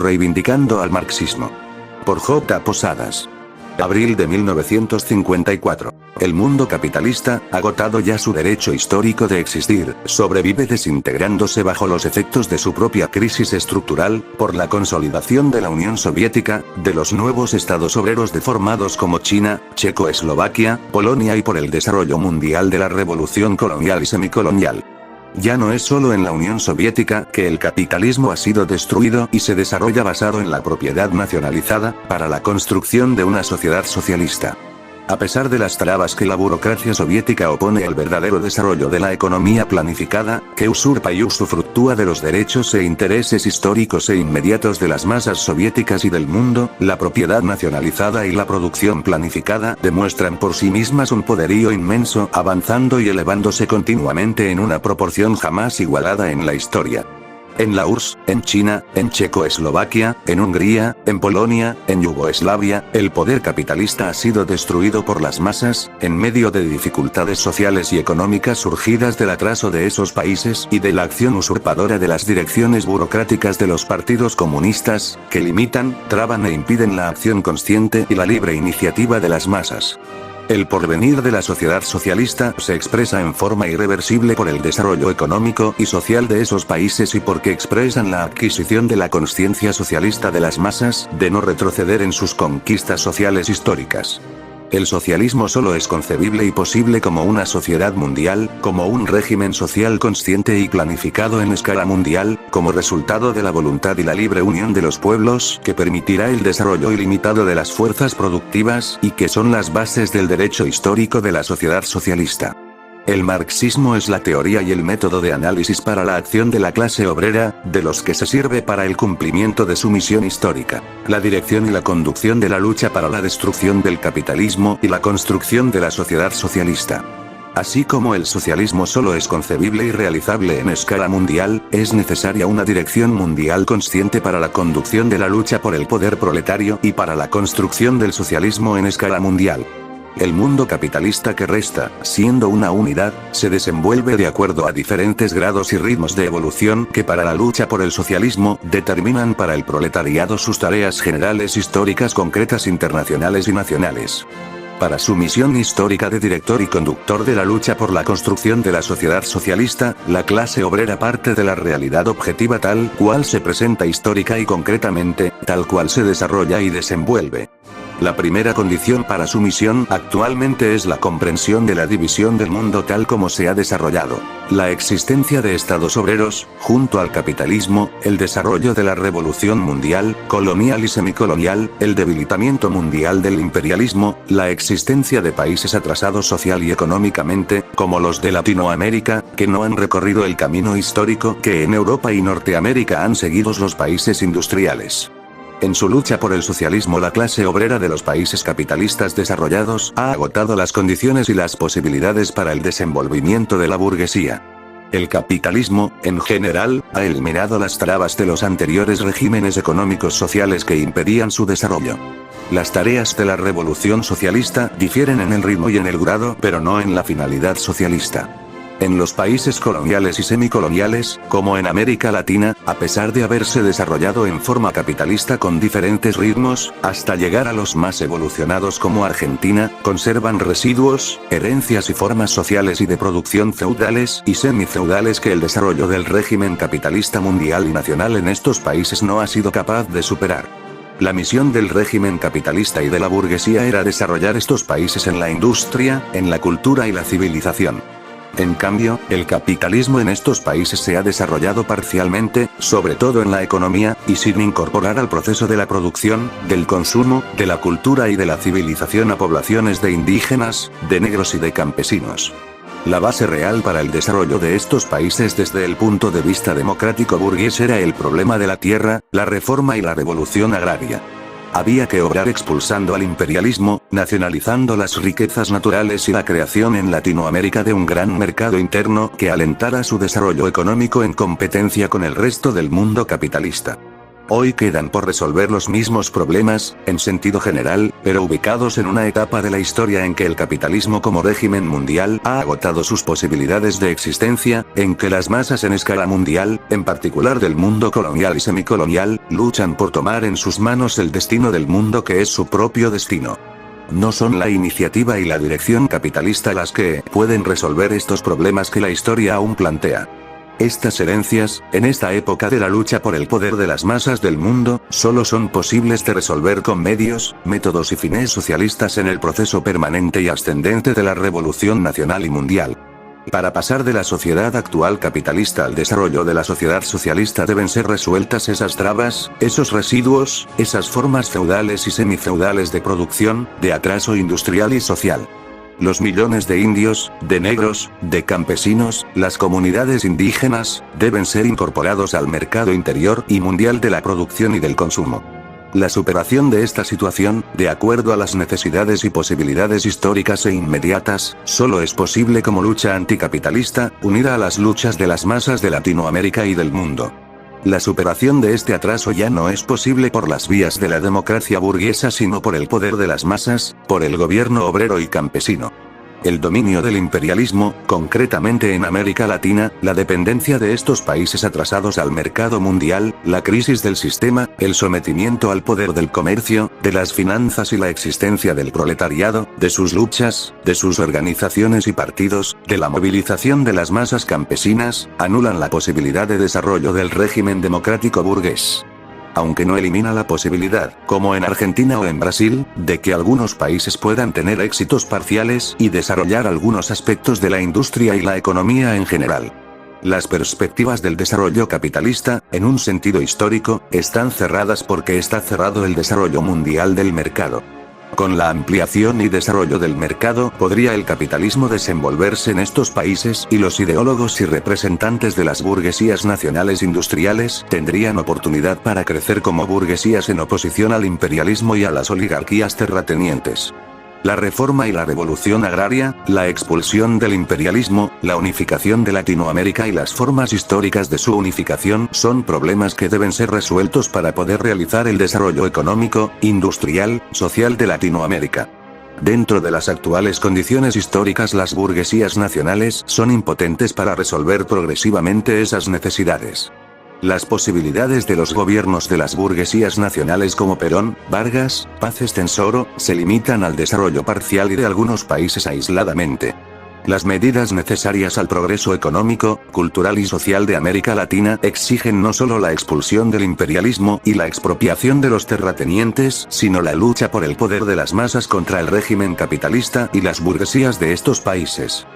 reivindicando al marxismo. Por J. Posadas. Abril de 1954. El mundo capitalista, agotado ya su derecho histórico de existir, sobrevive desintegrándose bajo los efectos de su propia crisis estructural, por la consolidación de la Unión Soviética, de los nuevos estados obreros deformados como China, Checoslovaquia, Polonia y por el desarrollo mundial de la revolución colonial y semicolonial. Ya no es solo en la Unión Soviética que el capitalismo ha sido destruido y se desarrolla basado en la propiedad nacionalizada, para la construcción de una sociedad socialista. A pesar de las trabas que la burocracia soviética opone al verdadero desarrollo de la economía planificada, que usurpa y usufructúa de los derechos e intereses históricos e inmediatos de las masas soviéticas y del mundo, la propiedad nacionalizada y la producción planificada demuestran por sí mismas un poderío inmenso, avanzando y elevándose continuamente en una proporción jamás igualada en la historia. En la URSS, en China, en Checoslovaquia, en Hungría, en Polonia, en Yugoslavia, el poder capitalista ha sido destruido por las masas, en medio de dificultades sociales y económicas surgidas del atraso de esos países y de la acción usurpadora de las direcciones burocráticas de los partidos comunistas, que limitan, traban e impiden la acción consciente y la libre iniciativa de las masas. El porvenir de la sociedad socialista se expresa en forma irreversible por el desarrollo económico y social de esos países y porque expresan la adquisición de la conciencia socialista de las masas, de no retroceder en sus conquistas sociales históricas. El socialismo solo es concebible y posible como una sociedad mundial, como un régimen social consciente y planificado en escala mundial, como resultado de la voluntad y la libre unión de los pueblos, que permitirá el desarrollo ilimitado de las fuerzas productivas, y que son las bases del derecho histórico de la sociedad socialista. El marxismo es la teoría y el método de análisis para la acción de la clase obrera, de los que se sirve para el cumplimiento de su misión histórica, la dirección y la conducción de la lucha para la destrucción del capitalismo y la construcción de la sociedad socialista. Así como el socialismo solo es concebible y realizable en escala mundial, es necesaria una dirección mundial consciente para la conducción de la lucha por el poder proletario y para la construcción del socialismo en escala mundial. El mundo capitalista que resta, siendo una unidad, se desenvuelve de acuerdo a diferentes grados y ritmos de evolución que para la lucha por el socialismo, determinan para el proletariado sus tareas generales históricas concretas internacionales y nacionales. Para su misión histórica de director y conductor de la lucha por la construcción de la sociedad socialista, la clase obrera parte de la realidad objetiva tal cual se presenta histórica y concretamente, tal cual se desarrolla y desenvuelve. La primera condición para su misión actualmente es la comprensión de la división del mundo tal como se ha desarrollado, la existencia de estados obreros, junto al capitalismo, el desarrollo de la revolución mundial, colonial y semicolonial, el debilitamiento mundial del imperialismo, la existencia de países atrasados social y económicamente, como los de Latinoamérica, que no han recorrido el camino histórico que en Europa y Norteamérica han seguido los países industriales. En su lucha por el socialismo, la clase obrera de los países capitalistas desarrollados ha agotado las condiciones y las posibilidades para el desenvolvimiento de la burguesía. El capitalismo, en general, ha eliminado las trabas de los anteriores regímenes económicos sociales que impedían su desarrollo. Las tareas de la revolución socialista difieren en el ritmo y en el grado, pero no en la finalidad socialista. En los países coloniales y semicoloniales, como en América Latina, a pesar de haberse desarrollado en forma capitalista con diferentes ritmos, hasta llegar a los más evolucionados como Argentina, conservan residuos, herencias y formas sociales y de producción feudales y semifeudales que el desarrollo del régimen capitalista mundial y nacional en estos países no ha sido capaz de superar. La misión del régimen capitalista y de la burguesía era desarrollar estos países en la industria, en la cultura y la civilización. En cambio, el capitalismo en estos países se ha desarrollado parcialmente, sobre todo en la economía, y sin incorporar al proceso de la producción, del consumo, de la cultura y de la civilización a poblaciones de indígenas, de negros y de campesinos. La base real para el desarrollo de estos países desde el punto de vista democrático burgués era el problema de la tierra, la reforma y la revolución agraria. Había que obrar expulsando al imperialismo, nacionalizando las riquezas naturales y la creación en Latinoamérica de un gran mercado interno que alentara su desarrollo económico en competencia con el resto del mundo capitalista. Hoy quedan por resolver los mismos problemas, en sentido general, pero ubicados en una etapa de la historia en que el capitalismo como régimen mundial ha agotado sus posibilidades de existencia, en que las masas en escala mundial, en particular del mundo colonial y semicolonial, luchan por tomar en sus manos el destino del mundo que es su propio destino. No son la iniciativa y la dirección capitalista las que pueden resolver estos problemas que la historia aún plantea. Estas herencias, en esta época de la lucha por el poder de las masas del mundo, solo son posibles de resolver con medios, métodos y fines socialistas en el proceso permanente y ascendente de la revolución nacional y mundial. Para pasar de la sociedad actual capitalista al desarrollo de la sociedad socialista deben ser resueltas esas trabas, esos residuos, esas formas feudales y semifeudales de producción, de atraso industrial y social. Los millones de indios, de negros, de campesinos, las comunidades indígenas, deben ser incorporados al mercado interior y mundial de la producción y del consumo. La superación de esta situación, de acuerdo a las necesidades y posibilidades históricas e inmediatas, solo es posible como lucha anticapitalista, unida a las luchas de las masas de Latinoamérica y del mundo. La superación de este atraso ya no es posible por las vías de la democracia burguesa sino por el poder de las masas, por el gobierno obrero y campesino. El dominio del imperialismo, concretamente en América Latina, la dependencia de estos países atrasados al mercado mundial, la crisis del sistema, el sometimiento al poder del comercio, de las finanzas y la existencia del proletariado, de sus luchas, de sus organizaciones y partidos, de la movilización de las masas campesinas, anulan la posibilidad de desarrollo del régimen democrático burgués. Aunque no elimina la posibilidad, como en Argentina o en Brasil, de que algunos países puedan tener éxitos parciales y desarrollar algunos aspectos de la industria y la economía en general. Las perspectivas del desarrollo capitalista, en un sentido histórico, están cerradas porque está cerrado el desarrollo mundial del mercado. Con la ampliación y desarrollo del mercado, podría el capitalismo desenvolverse en estos países y los ideólogos y representantes de las burguesías nacionales industriales tendrían oportunidad para crecer como burguesías en oposición al imperialismo y a las oligarquías terratenientes. La reforma y la revolución agraria, la expulsión del imperialismo, la unificación de Latinoamérica y las formas históricas de su unificación son problemas que deben ser resueltos para poder realizar el desarrollo económico, industrial, social de Latinoamérica. Dentro de las actuales condiciones históricas las burguesías nacionales son impotentes para resolver progresivamente esas necesidades. Las posibilidades de los gobiernos de las burguesías nacionales como Perón, Vargas, Paz Estenssoro, se limitan al desarrollo parcial y de algunos países aisladamente. Las medidas necesarias al progreso económico, cultural y social de América Latina exigen no solo la expulsión del imperialismo y la expropiación de los terratenientes, sino la lucha por el poder de las masas contra el régimen capitalista y las burguesías de estos países.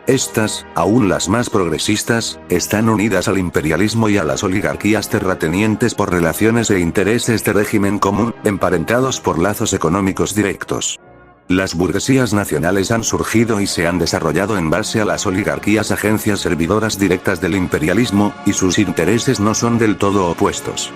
Estas, aún las más progresistas, están unidas al imperialismo y a las oligarquías terratenientes por relaciones e intereses de régimen común, emparentados por lazos económicos directos. Las burguesías nacionales han surgido y se han desarrollado en base a las oligarquías agencias servidoras directas del imperialismo, y sus intereses no son del todo opuestos.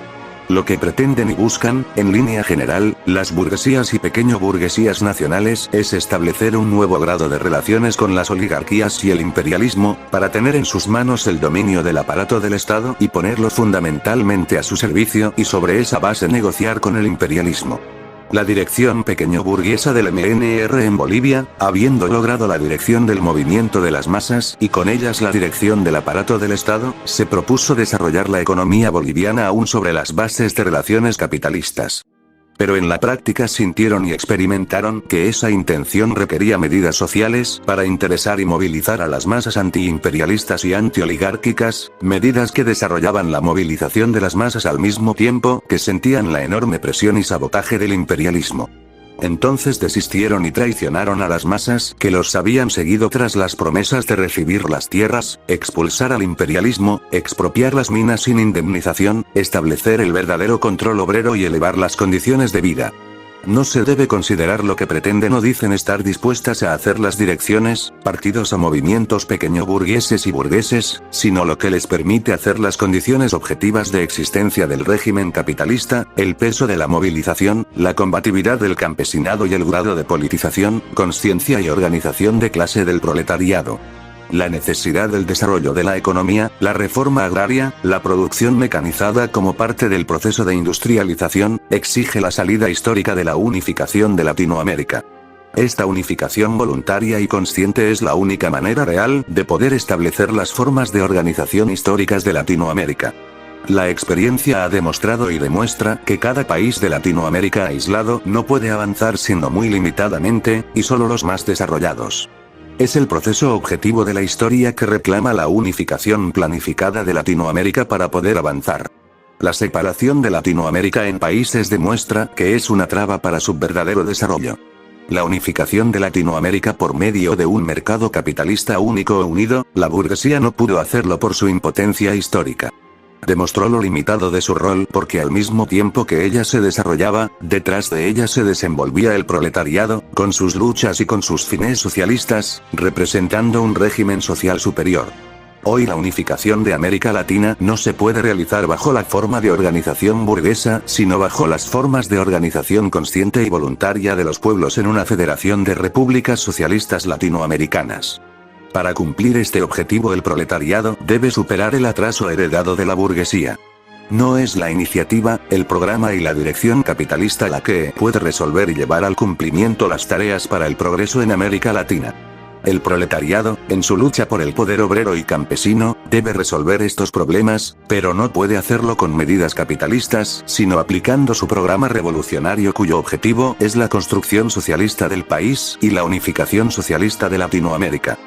Lo que pretenden y buscan, en línea general, las burguesías y pequeño burguesías nacionales es establecer un nuevo grado de relaciones con las oligarquías y el imperialismo, para tener en sus manos el dominio del aparato del Estado y ponerlo fundamentalmente a su servicio y sobre esa base negociar con el imperialismo. La dirección pequeño burguesa del MNR en Bolivia, habiendo logrado la dirección del movimiento de las masas y con ellas la dirección del aparato del Estado, se propuso desarrollar la economía boliviana aún sobre las bases de relaciones capitalistas. Pero en la práctica sintieron y experimentaron que esa intención requería medidas sociales para interesar y movilizar a las masas antiimperialistas y antioligárquicas, medidas que desarrollaban la movilización de las masas al mismo tiempo que sentían la enorme presión y sabotaje del imperialismo. Entonces desistieron y traicionaron a las masas que los habían seguido tras las promesas de recibir las tierras, expulsar al imperialismo, expropiar las minas sin indemnización, establecer el verdadero control obrero y elevar las condiciones de vida. No se debe considerar lo que pretenden o dicen estar dispuestas a hacer las direcciones, partidos o movimientos pequeño burgueses y burgueses, sino lo que les permite hacer las condiciones objetivas de existencia del régimen capitalista, el peso de la movilización, la combatividad del campesinado y el grado de politización, conciencia y organización de clase del proletariado. la necesidad del desarrollo de la economía, la reforma agraria, la producción mecanizada como parte del proceso de industrialización, exige la salida histórica de la unificación de Latinoamérica. Esta unificación voluntaria y consciente es la única manera real de poder establecer las formas de organización históricas de Latinoamérica. La experiencia ha demostrado y demuestra que cada país de Latinoamérica aislado no puede avanzar sino muy limitadamente, y solo los más desarrollados. Es el proceso objetivo de la historia que reclama la unificación planificada de Latinoamérica para poder avanzar. La separación de Latinoamérica en países demuestra que es una traba para su verdadero desarrollo. La unificación de Latinoamérica por medio de un mercado capitalista único o unido, la burguesía no pudo hacerlo por su impotencia histórica. Demostró lo limitado de su rol porque al mismo tiempo que ella se desarrollaba, detrás de ella se desenvolvía el proletariado, con sus luchas y con sus fines socialistas, representando un régimen social superior. Hoy la unificación de América Latina no se puede realizar bajo la forma de organización burguesa, sino bajo las formas de organización consciente y voluntaria de los pueblos en una federación de repúblicas socialistas latinoamericanas. Para cumplir este objetivo el proletariado debe superar el atraso heredado de la burguesía. No es la iniciativa, el programa y la dirección capitalista la que puede resolver y llevar al cumplimiento las tareas para el progreso en América Latina. El proletariado, en su lucha por el poder obrero y campesino, debe resolver estos problemas, pero no puede hacerlo con medidas capitalistas, sino aplicando su programa revolucionario cuyo objetivo es la construcción socialista del país y la unificación socialista de Latinoamérica.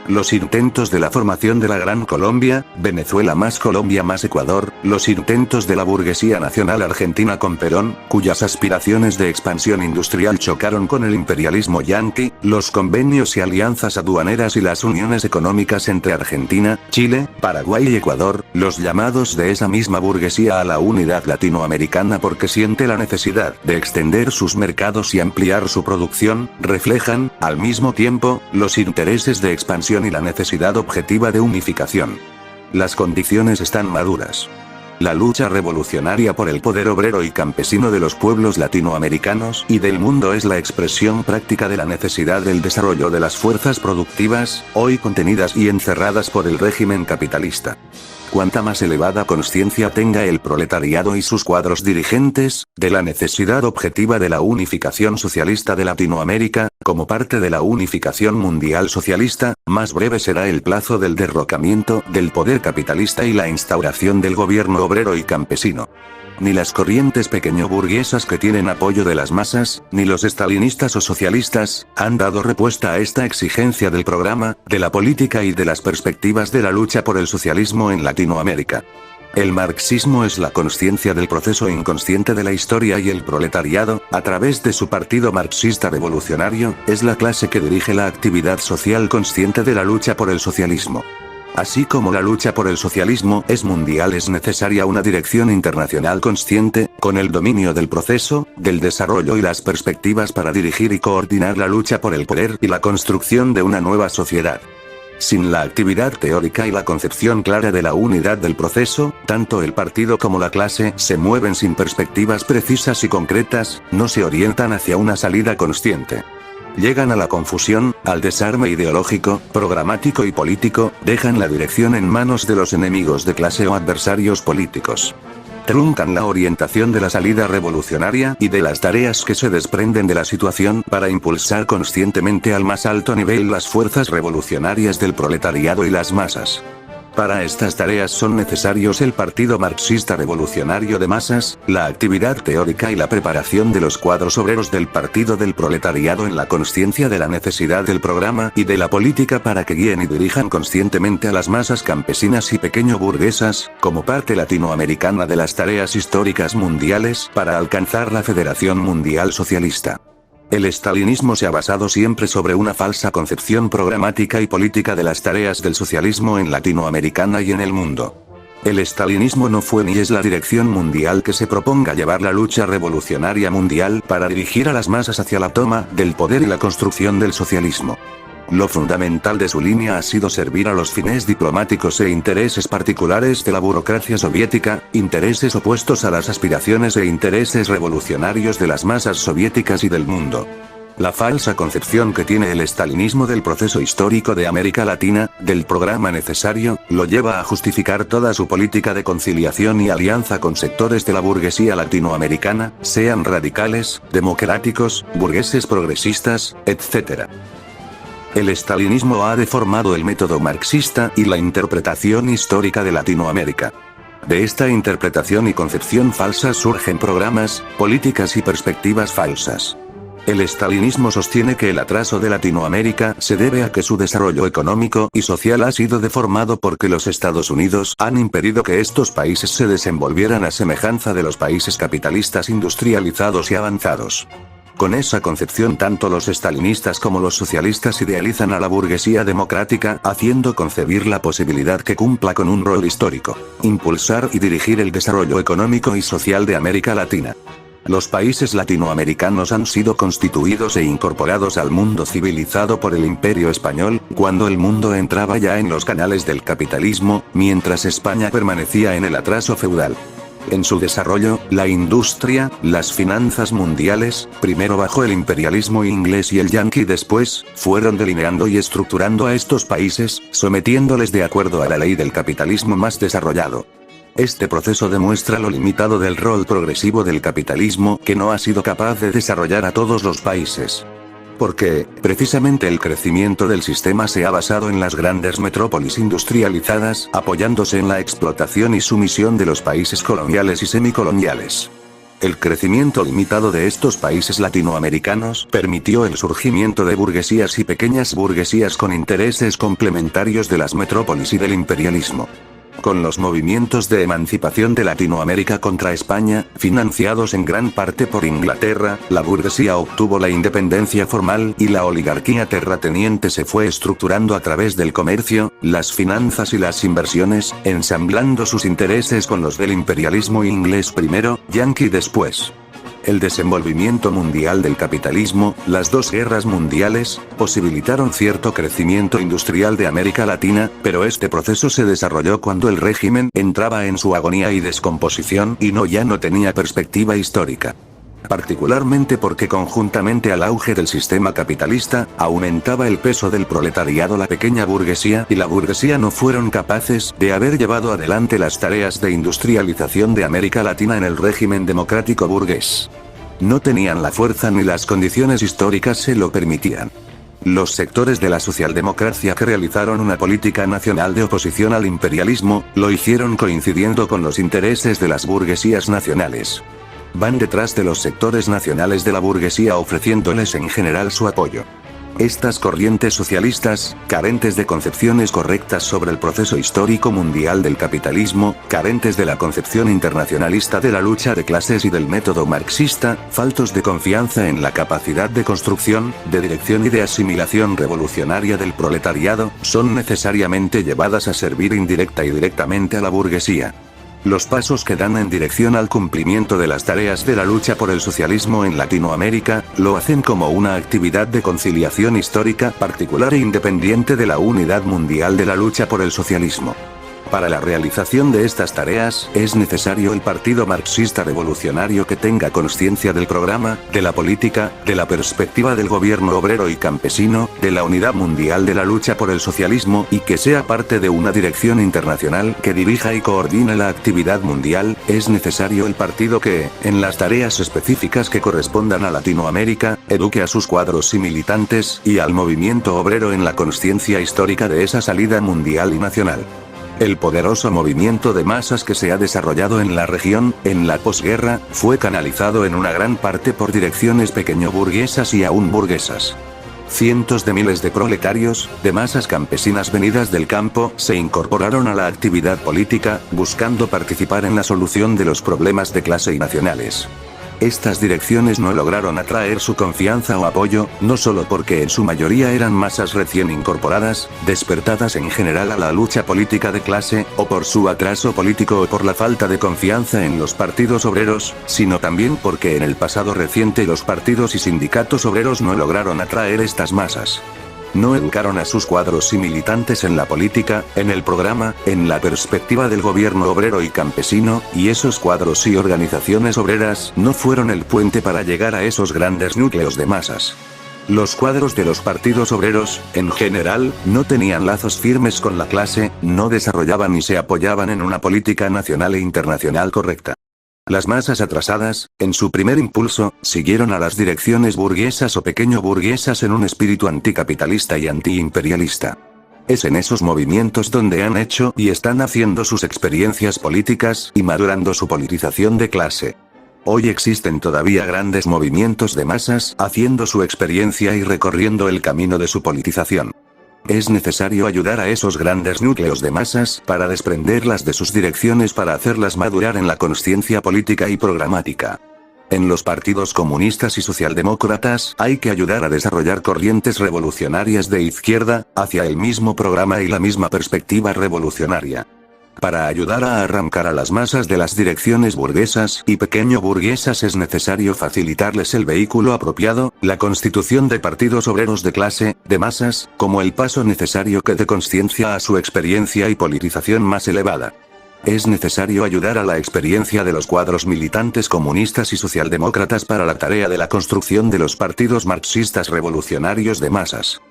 Los intentos de la formación de la Gran Colombia, Venezuela más Colombia más Ecuador, los intentos de la burguesía nacional argentina con Perón, cuyas aspiraciones de expansión industrial chocaron con el imperialismo yanqui, los convenios y alianzas aduaneras y las uniones económicas entre Argentina, Chile, Paraguay y Ecuador, los llamados de esa misma burguesía a la unidad latinoamericana porque siente la necesidad de extender sus mercados y ampliar su producción, reflejan, al mismo tiempo, los intereses de expansión y la necesidad objetiva de unificación. Las condiciones están maduras. La lucha revolucionaria por el poder obrero y campesino de los pueblos latinoamericanos y del mundo es la expresión práctica de la necesidad del desarrollo de las fuerzas productivas, hoy contenidas y encerradas por el régimen capitalista. Cuanta más elevada conciencia tenga el proletariado y sus cuadros dirigentes, de la necesidad objetiva de la unificación socialista de Latinoamérica, como parte de la unificación mundial socialista, más breve será el plazo del derrocamiento del poder capitalista y la instauración del gobierno obrero y campesino. Ni las corrientes pequeño-burguesas que tienen apoyo de las masas, ni los estalinistas o socialistas, han dado respuesta a esta exigencia del programa, de la política y de las perspectivas de la lucha por el socialismo en Latinoamérica. El marxismo es la consciencia del proceso inconsciente de la historia y el proletariado, a través de su partido marxista revolucionario, es la clase que dirige la actividad social consciente de la lucha por el socialismo. Así como la lucha por el socialismo es mundial, es necesaria una dirección internacional consciente, con el dominio del proceso, del desarrollo y las perspectivas para dirigir y coordinar la lucha por el poder y la construcción de una nueva sociedad. Sin la actividad teórica y la concepción clara de la unidad del proceso, tanto el partido como la clase se mueven sin perspectivas precisas y concretas, no se orientan hacia una salida consciente. Llegan a la confusión, al desarme ideológico, programático y político, dejan la dirección en manos de los enemigos de clase o adversarios políticos. Truncan la orientación de la salida revolucionaria y de las tareas que se desprenden de la situación para impulsar conscientemente al más alto nivel las fuerzas revolucionarias del proletariado y las masas. Para estas tareas son necesarios el Partido Marxista Revolucionario de Masas, la actividad teórica y la preparación de los cuadros obreros del Partido del Proletariado en la consciencia de la necesidad del programa y de la política para que guíen y dirijan conscientemente a las masas campesinas y pequeño burguesas, como parte latinoamericana de las tareas históricas mundiales para alcanzar la Federación Mundial Socialista. El estalinismo se ha basado siempre sobre una falsa concepción programática y política de las tareas del socialismo en Latinoamericana y en el mundo. El estalinismo no fue ni es la dirección mundial que se proponga llevar la lucha revolucionaria mundial para dirigir a las masas hacia la toma del poder y la construcción del socialismo. Lo fundamental de su línea ha sido servir a los fines diplomáticos e intereses particulares de la burocracia soviética, intereses opuestos a las aspiraciones e intereses revolucionarios de las masas soviéticas y del mundo. La falsa concepción que tiene el estalinismo del proceso histórico de América Latina, del programa necesario, lo lleva a justificar toda su política de conciliación y alianza con sectores de la burguesía latinoamericana, sean radicales, democráticos, burgueses progresistas, etc. El estalinismo ha deformado el método marxista y la interpretación histórica de Latinoamérica. De esta interpretación y concepción falsa surgen programas, políticas y perspectivas falsas. El estalinismo sostiene que el atraso de Latinoamérica se debe a que su desarrollo económico y social ha sido deformado porque los Estados Unidos han impedido que estos países se desenvolvieran a semejanza de los países capitalistas industrializados y avanzados. Con esa concepción tanto los estalinistas como los socialistas idealizan a la burguesía democrática, haciendo concebir la posibilidad que cumpla con un rol histórico: impulsar y dirigir el desarrollo económico y social de América Latina. Los países latinoamericanos han sido constituidos e incorporados al mundo civilizado por el Imperio Español, cuando el mundo entraba ya en los canales del capitalismo, mientras España permanecía en el atraso feudal. En su desarrollo, la industria, las finanzas mundiales, primero bajo el imperialismo inglés y el yanqui después, fueron delineando y estructurando a estos países, sometiéndoles de acuerdo a la ley del capitalismo más desarrollado. Este proceso demuestra lo limitado del rol progresivo del capitalismo, que no ha sido capaz de desarrollar a todos los países. Porque, precisamente el crecimiento del sistema se ha basado en las grandes metrópolis industrializadas, apoyándose en la explotación y sumisión de los países coloniales y semicoloniales. El crecimiento limitado de estos países latinoamericanos permitió el surgimiento de burguesías y pequeñas burguesías con intereses complementarios de las metrópolis y del imperialismo. Con los movimientos de emancipación de Latinoamérica contra España, financiados en gran parte por Inglaterra, la burguesía obtuvo la independencia formal y la oligarquía terrateniente se fue estructurando a través del comercio, las finanzas y las inversiones, ensamblando sus intereses con los del imperialismo inglés primero, yanqui después. El desenvolvimiento mundial del capitalismo, las dos guerras mundiales, posibilitaron cierto crecimiento industrial de América Latina, pero este proceso se desarrolló cuando el régimen entraba en su agonía y descomposición y ya no tenía perspectiva histórica. Particularmente porque conjuntamente al auge del sistema capitalista, aumentaba el peso del proletariado. La pequeña burguesía y la burguesía no fueron capaces de haber llevado adelante las tareas de industrialización de América Latina en el régimen democrático burgués. No tenían la fuerza ni las condiciones históricas se lo permitían. Los sectores de la socialdemocracia que realizaron una política nacional de oposición al imperialismo, lo hicieron coincidiendo con los intereses de las burguesías nacionales. Van detrás de los sectores nacionales de la burguesía ofreciéndoles en general su apoyo. Estas corrientes socialistas, carentes de concepciones correctas sobre el proceso histórico mundial del capitalismo, carentes de la concepción internacionalista de la lucha de clases y del método marxista, faltos de confianza en la capacidad de construcción, de dirección y de asimilación revolucionaria del proletariado, son necesariamente llevadas a servir indirecta y directamente a la burguesía. Los pasos que dan en dirección al cumplimiento de las tareas de la lucha por el socialismo en Latinoamérica, lo hacen como una actividad de conciliación histórica particular e independiente de la unidad mundial de la lucha por el socialismo. Para la realización de estas tareas, es necesario el Partido Marxista Revolucionario que tenga consciencia del programa, de la política, de la perspectiva del gobierno obrero y campesino, de la unidad mundial de la lucha por el socialismo y que sea parte de una dirección internacional que dirija y coordine la actividad mundial. Es necesario el partido que, en las tareas específicas que correspondan a Latinoamérica, eduque a sus cuadros y militantes, y al movimiento obrero en la consciencia histórica de esa salida mundial y nacional. El poderoso movimiento de masas que se ha desarrollado en la región, en la posguerra, fue canalizado en una gran parte por direcciones pequeño-burguesas y aún burguesas. Cientos de miles de proletarios, de masas campesinas venidas del campo, se incorporaron a la actividad política, buscando participar en la solución de los problemas de clase y nacionales. Estas direcciones no lograron atraer su confianza o apoyo, no solo porque en su mayoría eran masas recién incorporadas, despertadas en general a la lucha política de clase, o por su atraso político o por la falta de confianza en los partidos obreros, sino también porque en el pasado reciente los partidos y sindicatos obreros no lograron atraer estas masas. No educaron a sus cuadros y militantes en la política, en el programa, en la perspectiva del gobierno obrero y campesino, y esos cuadros y organizaciones obreras no fueron el puente para llegar a esos grandes núcleos de masas. Los cuadros de los partidos obreros, en general, no tenían lazos firmes con la clase, no desarrollaban ni se apoyaban en una política nacional e internacional correcta. Las masas atrasadas, en su primer impulso, siguieron a las direcciones burguesas o pequeño burguesas en un espíritu anticapitalista y antiimperialista. Es en esos movimientos donde han hecho y están haciendo sus experiencias políticas y madurando su politización de clase. Hoy existen todavía grandes movimientos de masas haciendo su experiencia y recorriendo el camino de su politización. Es necesario ayudar a esos grandes núcleos de masas para desprenderlas de sus direcciones para hacerlas madurar en la consciencia política y programática. En los partidos comunistas y socialdemócratas hay que ayudar a desarrollar corrientes revolucionarias de izquierda, hacia el mismo programa y la misma perspectiva revolucionaria. Para ayudar a arrancar a las masas de las direcciones burguesas y pequeño burguesas es necesario facilitarles el vehículo apropiado, la constitución de partidos obreros de clase, de masas, como el paso necesario que dé consciencia a su experiencia y politización más elevada. Es necesario ayudar a la experiencia de los cuadros militantes comunistas y socialdemócratas para la tarea de la construcción de los partidos marxistas revolucionarios de masas.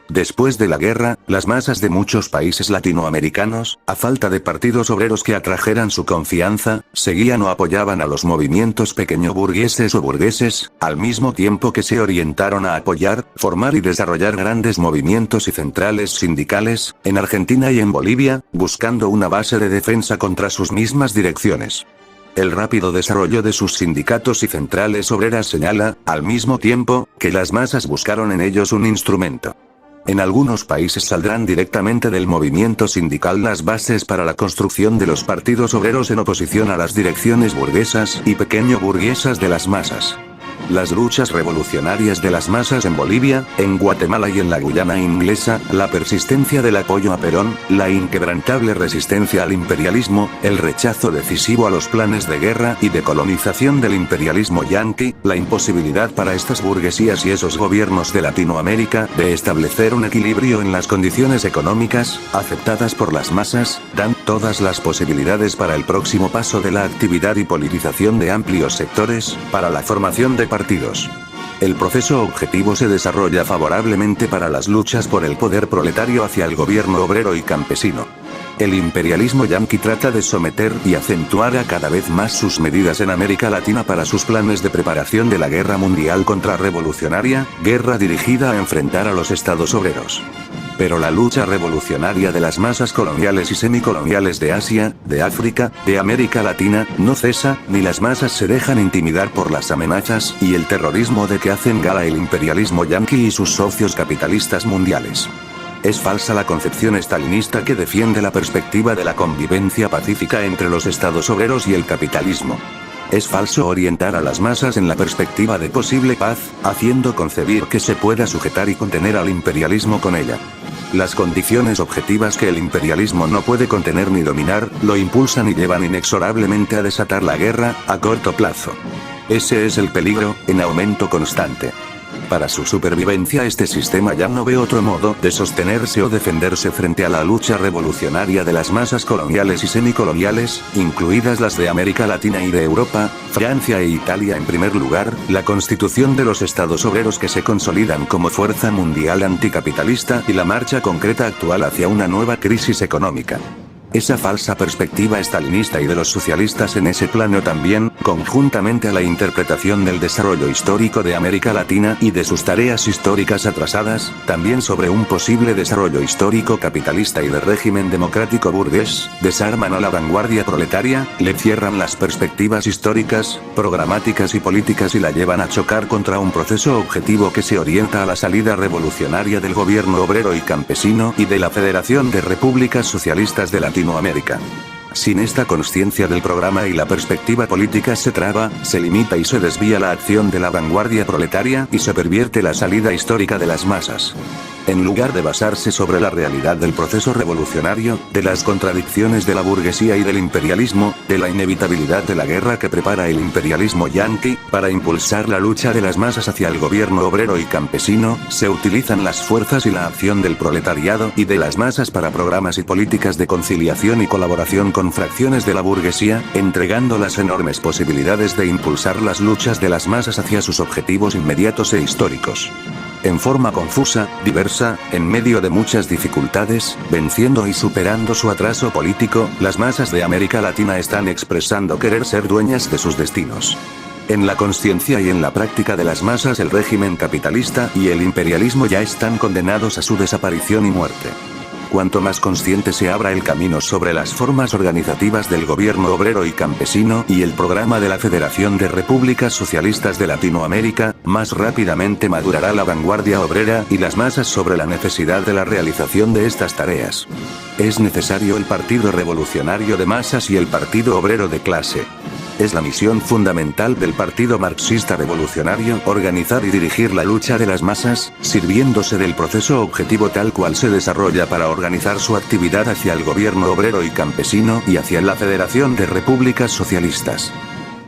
Después de la guerra, las masas de muchos países latinoamericanos, a falta de partidos obreros que atrajeran su confianza, seguían o apoyaban a los movimientos pequeño burgueses o burgueses, al mismo tiempo que se orientaron a apoyar, formar y desarrollar grandes movimientos y centrales sindicales, en Argentina y en Bolivia, buscando una base de defensa contra sus mismas direcciones. El rápido desarrollo de sus sindicatos y centrales obreras señala, al mismo tiempo, que las masas buscaron en ellos un instrumento. En algunos países saldrán directamente del movimiento sindical las bases para la construcción de los partidos obreros en oposición a las direcciones burguesas y pequeño burguesas de las masas. Las luchas revolucionarias de las masas en Bolivia, en Guatemala y en la Guyana inglesa, la persistencia del apoyo a Perón, la inquebrantable resistencia al imperialismo, el rechazo decisivo a los planes de guerra y de colonización del imperialismo yanqui, la imposibilidad para estas burguesías y esos gobiernos de Latinoamérica de establecer un equilibrio en las condiciones económicas, aceptadas por las masas, dan todas las posibilidades para el próximo paso de la actividad y politización de amplios sectores, para la formación de partidos. El proceso objetivo se desarrolla favorablemente para las luchas por el poder proletario hacia el gobierno obrero y campesino. El imperialismo yanqui trata de someter y acentuar a cada vez más sus medidas en América Latina para sus planes de preparación de la guerra mundial contrarrevolucionaria, guerra dirigida a enfrentar a los estados obreros. Pero la lucha revolucionaria de las masas coloniales y semicoloniales de Asia, de África, de América Latina, no cesa, ni las masas se dejan intimidar por las amenazas y el terrorismo de que hacen gala el imperialismo yanqui y sus socios capitalistas mundiales. Es falsa la concepción estalinista que defiende la perspectiva de la convivencia pacífica entre los estados obreros y el capitalismo. Es falso orientar a las masas en la perspectiva de posible paz, haciendo concebir que se pueda sujetar y contener al imperialismo con ella. Las condiciones objetivas que el imperialismo no puede contener ni dominar, lo impulsan y llevan inexorablemente a desatar la guerra, a corto plazo. Ese es el peligro, en aumento constante. Para su supervivencia este sistema ya no ve otro modo de sostenerse o defenderse frente a la lucha revolucionaria de las masas coloniales y semicoloniales, incluidas las de América Latina y de Europa, Francia e Italia en primer lugar, la constitución de los estados obreros que se consolidan como fuerza mundial anticapitalista y la marcha concreta actual hacia una nueva crisis económica. Esa falsa perspectiva estalinista y de los socialistas en ese plano también, conjuntamente a la interpretación del desarrollo histórico de América Latina y de sus tareas históricas atrasadas, también sobre un posible desarrollo histórico capitalista y de régimen democrático burgués, desarman a la vanguardia proletaria, le cierran las perspectivas históricas, programáticas y políticas y la llevan a chocar contra un proceso objetivo que se orienta a la salida revolucionaria del gobierno obrero y campesino y de la Federación de Repúblicas Socialistas de Latinoamérica. Sin esta consciencia del programa y la perspectiva política se traba, se limita y se desvía la acción de la vanguardia proletaria y se pervierte la salida histórica de las masas. En lugar de basarse sobre la realidad del proceso revolucionario, de las contradicciones de la burguesía y del imperialismo, de la inevitabilidad de la guerra que prepara el imperialismo yanqui, para impulsar la lucha de las masas hacia el gobierno obrero y campesino, se utilizan las fuerzas y la acción del proletariado y de las masas para programas y políticas de conciliación y colaboración con fracciones de la burguesía, entregando las enormes posibilidades de impulsar las luchas de las masas hacia sus objetivos inmediatos e históricos. En forma confusa, diversa, en medio de muchas dificultades, venciendo y superando su atraso político, las masas de América Latina están expresando querer ser dueñas de sus destinos. En la conciencia y en la práctica de las masas el régimen capitalista y el imperialismo ya están condenados a su desaparición y muerte. Cuanto más consciente se abra el camino sobre las formas organizativas del gobierno obrero y campesino y el programa de la Federación de Repúblicas Socialistas de Latinoamérica, más rápidamente madurará la vanguardia obrera y las masas sobre la necesidad de la realización de estas tareas. Es necesario el Partido Revolucionario de Masas y el Partido Obrero de Clase. Es la misión fundamental del Partido Marxista Revolucionario organizar y dirigir la lucha de las masas, sirviéndose del proceso objetivo tal cual se desarrolla para organizar su actividad hacia el gobierno obrero y campesino y hacia la Federación de Repúblicas Socialistas.